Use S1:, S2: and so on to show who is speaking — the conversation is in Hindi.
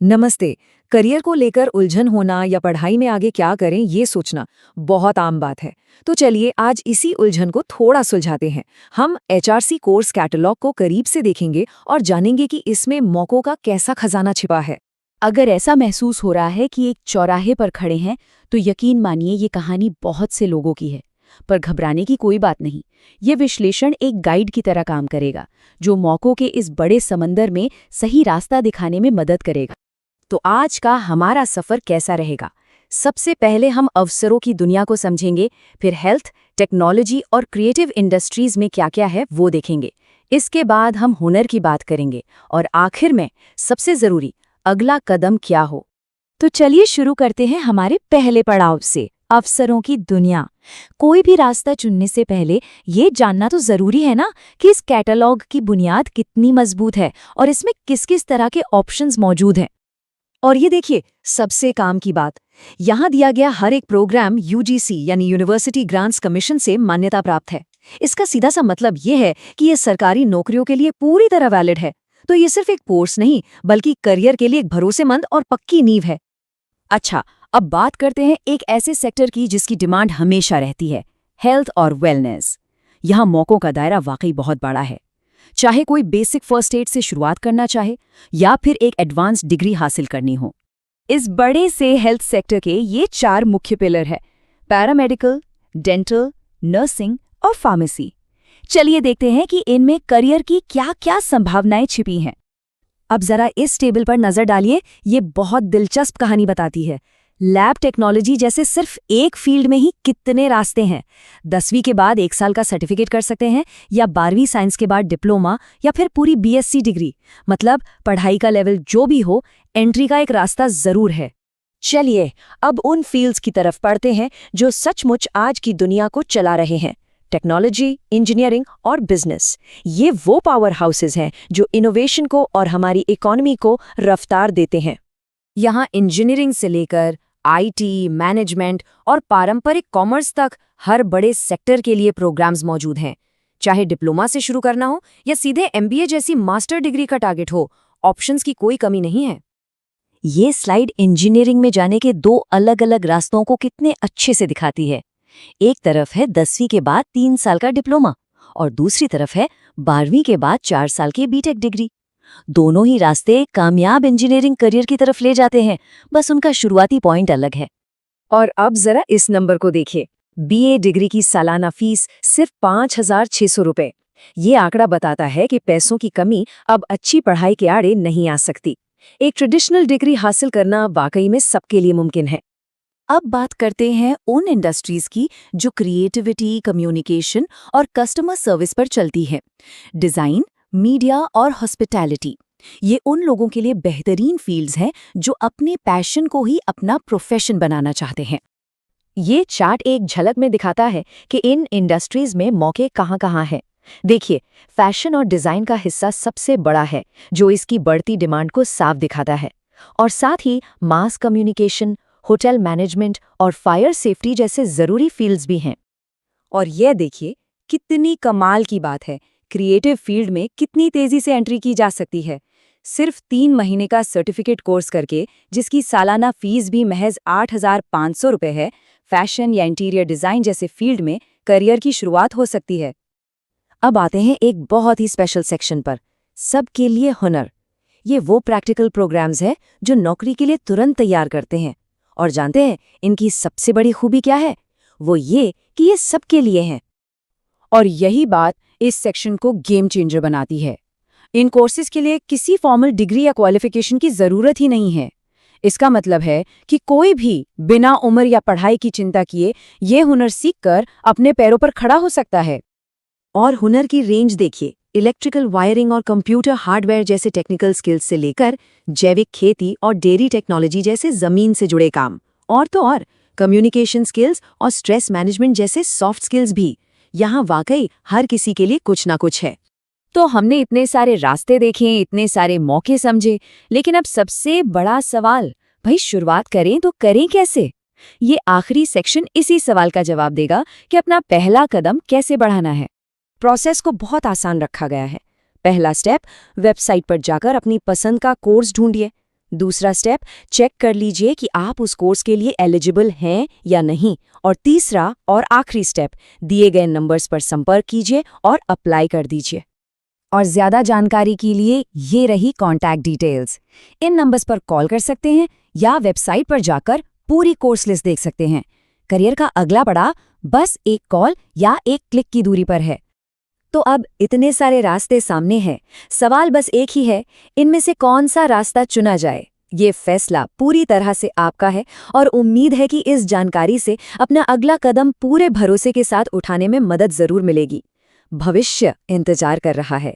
S1: नमस्ते। करियर को लेकर उलझन होना या पढ़ाई में आगे क्या करें ये सोचना बहुत आम बात है। तो चलिए आज इसी उलझन को थोड़ा सुलझाते हैं। हम एचआरसी कोर्स कैटलॉग को करीब से देखेंगे और जानेंगे कि इसमें मौकों का कैसा खजाना छिपा है।
S2: अगर ऐसा महसूस हो रहा है कि एक चौराहे पर खड़े हैं, तो यकीन मानिए ये कहानी बहुत से लोगों की है। पर घबराने की कोई बात नहीं। ये विश्लेषण एक गाइड की तरह काम करेगा, जो मौकों के इस बड़े समंदर में सही रास्ता दिखाने में मदद करेगा। तो आज का हमारा सफर कैसा रहेगा? सबसे पहले हम अवसरों की दुनिया को समझेंगे, फिर हेल्थ, टेक्नोलॉजी और क्रिएटिव इंडस्ट्रीज में क्या क्या है वो देखेंगे। इसके बाद हम हुनर की बात करेंगे और आखिर में सबसे जरूरी, अगला कदम क्या हो। तो चलिए शुरू करते हैं हमारे पहले पड़ाव से, अवसरों की दुनिया। कोई भी रास्ता चुनने से पहले ये जानना तो जरूरी है ना कि इस कैटलॉग की बुनियाद कितनी मजबूत है और इसमें किस किस तरह के ऑप्शंस मौजूद हैं।
S1: और ये देखिए, सबसे काम की बात, यहाँ दिया गया हर एक प्रोग्राम यूजीसी यानी यूनिवर्सिटी ग्रांट्स कमीशन से मान्यता प्राप्त है। इसका सीधा सा मतलब ये है कि ये सरकारी नौकरियों के लिए पूरी तरह वैलिड है। तो ये सिर्फ एक कोर्स नहीं, बल्कि करियर के लिए एक भरोसेमंद और पक्की नींव है।
S2: अच्छा, अब बात करते हैं एक ऐसे सेक्टर की जिसकी डिमांड हमेशा रहती है, हेल्थ और वेलनेस। यहाँ मौकों का दायरा वाकई बहुत बड़ा है। चाहे कोई बेसिक फर्स्ट एड से शुरुआत करना चाहे या फिर एक एडवांस डिग्री हासिल करनी हो। इस बड़े से हेल्थ सेक्टर के ये 4 मुख्य पिलर है: पैरामेडिकल, डेंटल, नर्सिंग और फार्मेसी। चलिए देखते हैं कि इनमें करियर की क्या-क्या संभावनाएं छिपी हैं।
S1: अब जरा इस टेबल पर नजर डालिए, ये बहुत दिलचस्प कहानी बताती है। लैब टेक्नोलॉजी जैसे सिर्फ एक फील्ड में ही कितने रास्ते हैं। 10वीं के बाद 1 साल का सर्टिफिकेट कर सकते हैं, या 12वीं साइंस के बाद डिप्लोमा, या फिर पूरी बीएससी डिग्री। मतलब पढ़ाई का लेवल जो भी हो, एंट्री का एक रास्ता जरूर है।
S2: चलिए अब उन फील्ड्स की तरफ पढ़ते हैं जो सचमुच आज की दुनिया को चला रहे हैं। टेक्नोलॉजी, इंजीनियरिंग और बिजनेस, ये वो पावर हाउसेज हैं जो इनोवेशन को और हमारी इकोनॉमी को रफ्तार देते हैं।
S1: यहाँ इंजीनियरिंग से लेकर आईटी, मैनेजमेंट और पारंपरिक कॉमर्स तक हर बड़े सेक्टर के लिए प्रोग्राम्स मौजूद हैं। चाहे डिप्लोमा से शुरू करना हो या सीधे एमबीए जैसी मास्टर डिग्री का टारगेट हो, ऑप्शंस की कोई कमी नहीं है।
S2: ये स्लाइड इंजीनियरिंग में जाने के 2 अलग-अलग रास्तों को कितने अच्छे से दिखाती है। एक तरफ है 10वीं के बाद 3 साल का डिप्लोमा और दूसरी तरफ है 12वीं के बाद 4 साल की बीटेक डिग्री। दोनों ही रास्ते कामयाब इंजीनियरिंग करियर की तरफ ले जाते हैं, बस उनका शुरुआती पॉइंट अलग है।
S1: और अब जरा इस नंबर को देखिए, बीए डिग्री की सालाना फीस सिर्फ 5,600 रुपए। ये आंकड़ा बताता है कि पैसों की कमी अब अच्छी पढ़ाई के आड़े नहीं आ सकती। एक ट्रेडिशनल डिग्री हासिल करना वाकई में सबके लिए मुमकिन है।
S2: अब बात करते हैं उन इंडस्ट्रीज की जो क्रिएटिविटी, कम्युनिकेशन और कस्टमर सर्विस पर चलती है। डिजाइन, मीडिया और हॉस्पिटैलिटी, ये उन लोगों के लिए बेहतरीन फील्ड्स हैं जो अपने पैशन को ही अपना प्रोफेशन बनाना चाहते हैं। ये चार्ट एक झलक में दिखाता है कि इन इंडस्ट्रीज में मौके कहाँ-कहाँ हैं। देखिए, फैशन और डिजाइन का हिस्सा सबसे बड़ा है, जो इसकी बढ़ती डिमांड को साफ दिखाता है। और साथ ही मास कम्युनिकेशन, होटल मैनेजमेंट और फायर सेफ्टी जैसे जरूरी फील्ड्स भी हैं।
S1: और यह देखिए, कितनी कमाल की बात है, क्रिएटिव फील्ड में कितनी तेजी से एंट्री की जा सकती है। सिर्फ 3 महीने का सर्टिफिकेट कोर्स करके, जिसकी सालाना फीस भी महज 8,500 रुपए है, फैशन या इंटीरियर डिजाइन जैसे फील्ड में करियर की शुरुआत हो सकती है।
S2: अब आते हैं एक बहुत ही स्पेशल सेक्शन पर, सबके लिए हुनर। ये वो प्रैक्टिकल प्रोग्राम्स हैं जो नौकरी के लिए तुरंत तैयार करते हैं। और जानते हैं इनकी सबसे बड़ी खूबी क्या है? वो ये कि ये सबके लिए हैं।
S1: और यही बात इस सेक्शन को गेम चेंजर बनाती है। इन कोर्सेज के लिए किसी फॉर्मल डिग्री या क्वालिफिकेशन की जरूरत ही नहीं है। इसका मतलब है कि कोई भी बिना उम्र या पढ़ाई की चिंता किए ये हुनर सीखकर अपने पैरों पर खड़ा हो सकता है।
S2: और हुनर की रेंज देखिए, इलेक्ट्रिकल वायरिंग और कंप्यूटर हार्डवेयर जैसे टेक्निकल स्किल्स से लेकर जैविक खेती और डेयरी टेक्नोलॉजी जैसे जमीन से जुड़े काम, और तो और कम्युनिकेशन स्किल्स और स्ट्रेस मैनेजमेंट जैसे सॉफ्ट स्किल्स भी। यहाँ वाकई हर किसी के लिए कुछ ना कुछ है।
S1: तो हमने इतने सारे रास्ते देखे, इतने सारे मौके समझे, लेकिन अब सबसे बड़ा सवाल, भाई शुरुआत करें तो करें कैसे? ये आखिरी सेक्शन इसी सवाल का जवाब देगा कि अपना पहला कदम कैसे बढ़ाना है। प्रोसेस को बहुत आसान रखा गया है। पहला स्टेप, वेबसाइट पर जाकर अपनी पसंद का कोर्स ढूंढिए। दूसरा स्टेप, चेक कर लीजिए कि आप उस कोर्स के लिए एलिजिबल हैं या नहीं। और तीसरा और आखिरी स्टेप, दिए गए नंबर्स पर संपर्क कीजिए और अप्लाई कर दीजिए। और ज़्यादा जानकारी के लिए ये रही कॉन्टैक्ट डिटेल्स। इन नंबर्स पर कॉल कर सकते हैं या वेबसाइट पर जाकर पूरी कोर्स लिस्ट देख सकते हैं। करियर का अगला पड़ाव बस एक कॉल या एक क्लिक की दूरी पर है। तो अब इतने सारे रास्ते सामने हैं, सवाल बस एक ही है, इनमें से कौन सा रास्ता चुना जाए? ये फैसला पूरी तरह से आपका है और उम्मीद है कि इस जानकारी से अपना अगला कदम पूरे भरोसे के साथ उठाने में मदद जरूर मिलेगी। भविष्य इंतजार कर रहा है।